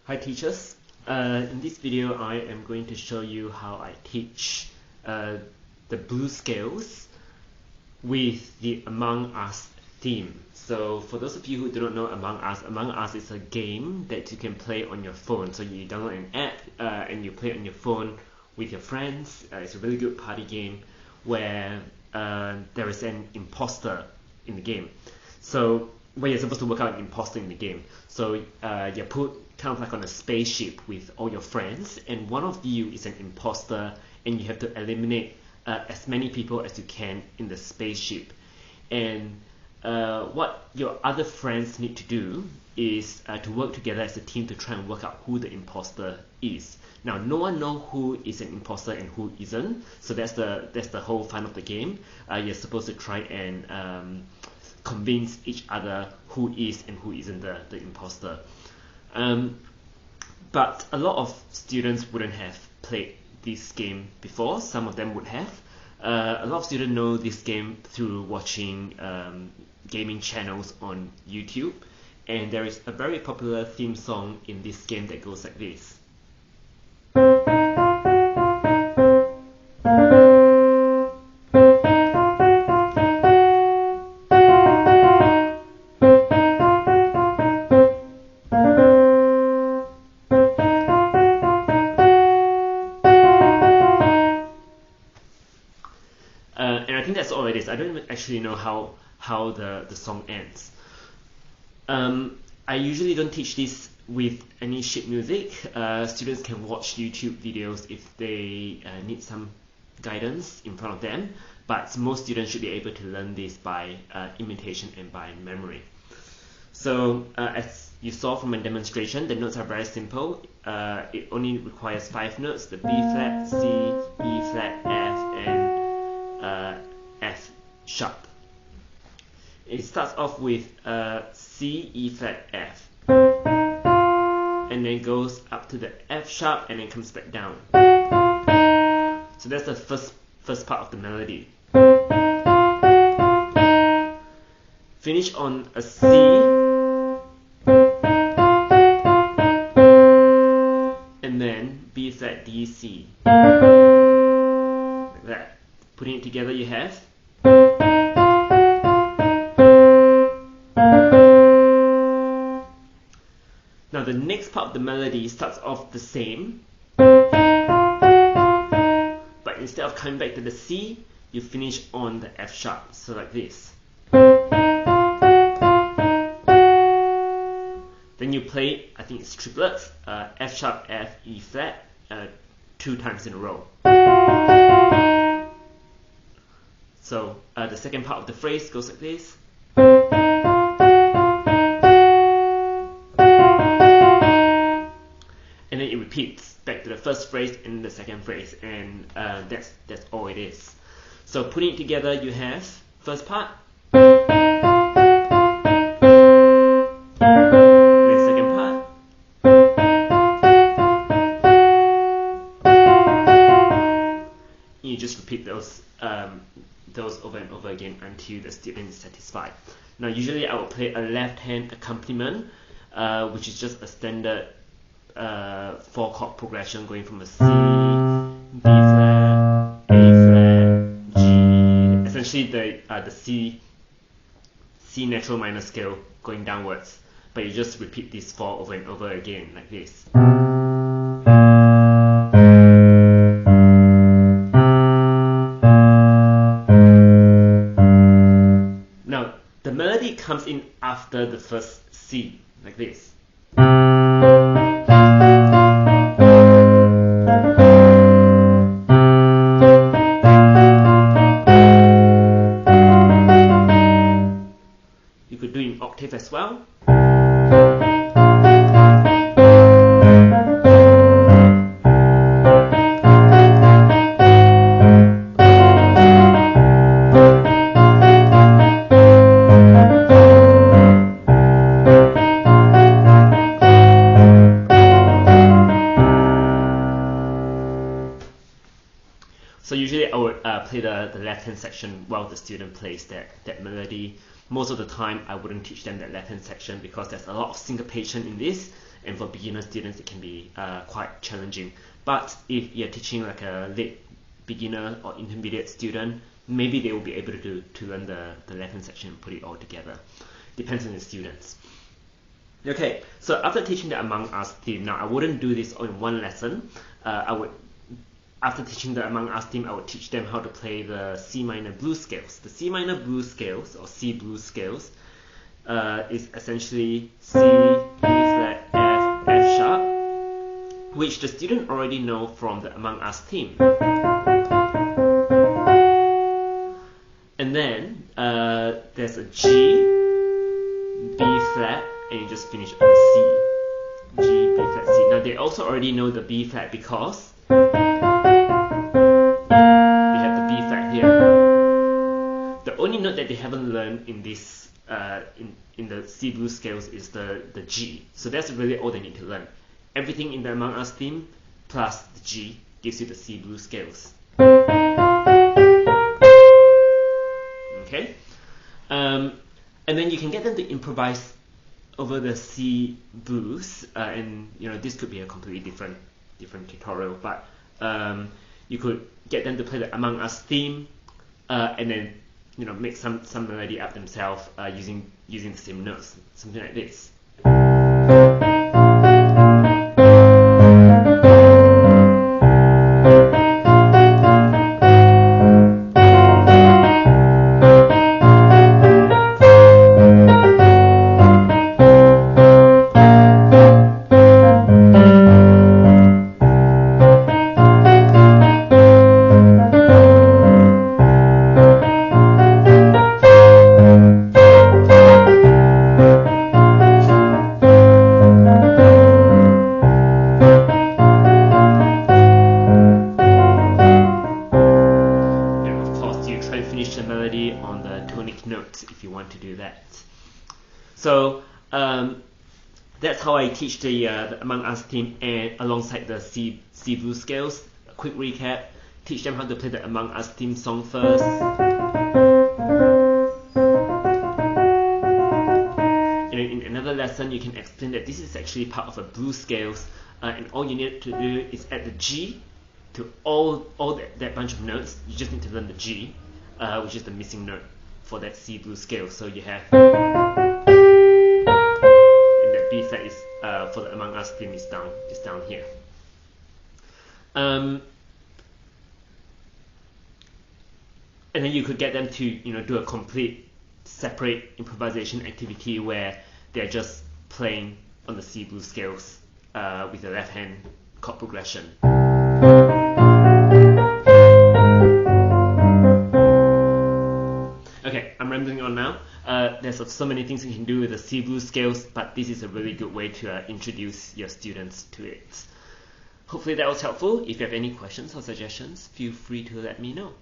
Hi teachers, in this video I am going to show you how I teach the blues scales with the Among Us theme. So for those of you who do not know Among Us is a game that you can play on your phone. So you download an app and you play it on your phone with your friends. It's a really good party game where there is an imposter in the game. So where you're supposed to work out an imposter in the game. So you're put kind of like on a spaceship with all your friends, and one of you is an imposter, and you have to eliminate as many people as you can in the spaceship. And what your other friends need to do is to work together as a team to try and work out who the imposter is. Now, no one knows who is an imposter and who isn't, so that's the whole fun of the game. You're supposed to try and convince each other who is and who isn't the imposter. But a lot of students wouldn't have played this game before. Some of them would have. A lot of students know this game through watching gaming channels on YouTube, and there is a very popular theme song in this game that goes like this. And I think that's all it is. I don't even actually know how the song ends. I usually don't teach this with any sheet music. Students can watch YouTube videos if they need some guidance in front of them, but most students should be able to learn this by imitation and by memory. So as you saw from my demonstration, the notes are very simple. It only requires 5 notes: the B flat, C, E flat, F, and F sharp. It starts off with C, E flat, F, and then goes up to the F sharp and then comes back down. So that's the first part of the melody. Finish on a C, and then B flat, D, C, like that. Putting it together, you have now the next part of the melody starts off the same, but instead of coming back to the C, you finish on the F sharp, so like this. Then you play, I think it's triplets, F sharp, F, E flat, 2 times in a row. So the second part of the phrase goes like this. And then it repeats back to the first phrase and the second phrase, and that's all it is. So putting it together, you have first part, and then second part, you just repeat those over and over again until the student is satisfied. Now usually I will play a left hand accompaniment, which is just a standard 4-chord progression going from a C, B flat, A flat, G, essentially the C natural minor scale going downwards, but you just repeat these 4 over and over again like this. The melody comes in after the first C, like this. You could do it in octave as well. So usually I would play the left-hand section while the student plays that melody. Most of the time I wouldn't teach them that left-hand section because there's a lot of syncopation in this, and for beginner students it can be quite challenging. But if you're teaching like a late beginner or intermediate student, maybe they will be able to learn the left-hand section and put it all together. Depends on the students. Okay, so after teaching the Among Us theme, now I wouldn't do this all in one lesson. After teaching the Among Us theme, I would teach them how to play the C minor blues scales. The C minor blues scales, or C blues scales, is essentially C, B flat, F, F sharp, which the student already know from the Among Us theme. And then there's a G, B flat, and you just finish on a C. G, B flat, C. Now they also already know the B flat because they have the B flat here. The only note that they haven't learned in this in the C blues scales is the G. So that's really all they need to learn. Everything in the Among Us theme plus the G gives you the C blues scales. Okay, and then you can get them to improvise over the C blues, and this could be a completely different tutorial, but you could get them to play the Among Us theme, and then make some melody up themselves using the same notes, something like this. On the tonic notes if you want to do that. So that's how I teach the Among Us theme, and alongside the C blues scales. A quick recap: teach them how to play the Among Us theme song first, and then in another lesson you can explain that this is actually part of a blues scales, and all you need to do is add the G to all that bunch of notes. You just need to learn the G, which is the missing note for that C blues scale. So you have, and the B flat is for the Among Us theme is down here. And then you could get them to do a complete separate improvisation activity where they're just playing on the C blues scales with the left hand chord progression. Okay, I'm rambling on now. There's so many things you can do with the C blues scales, but this is a really good way to introduce your students to it. Hopefully that was helpful. If you have any questions or suggestions, feel free to let me know.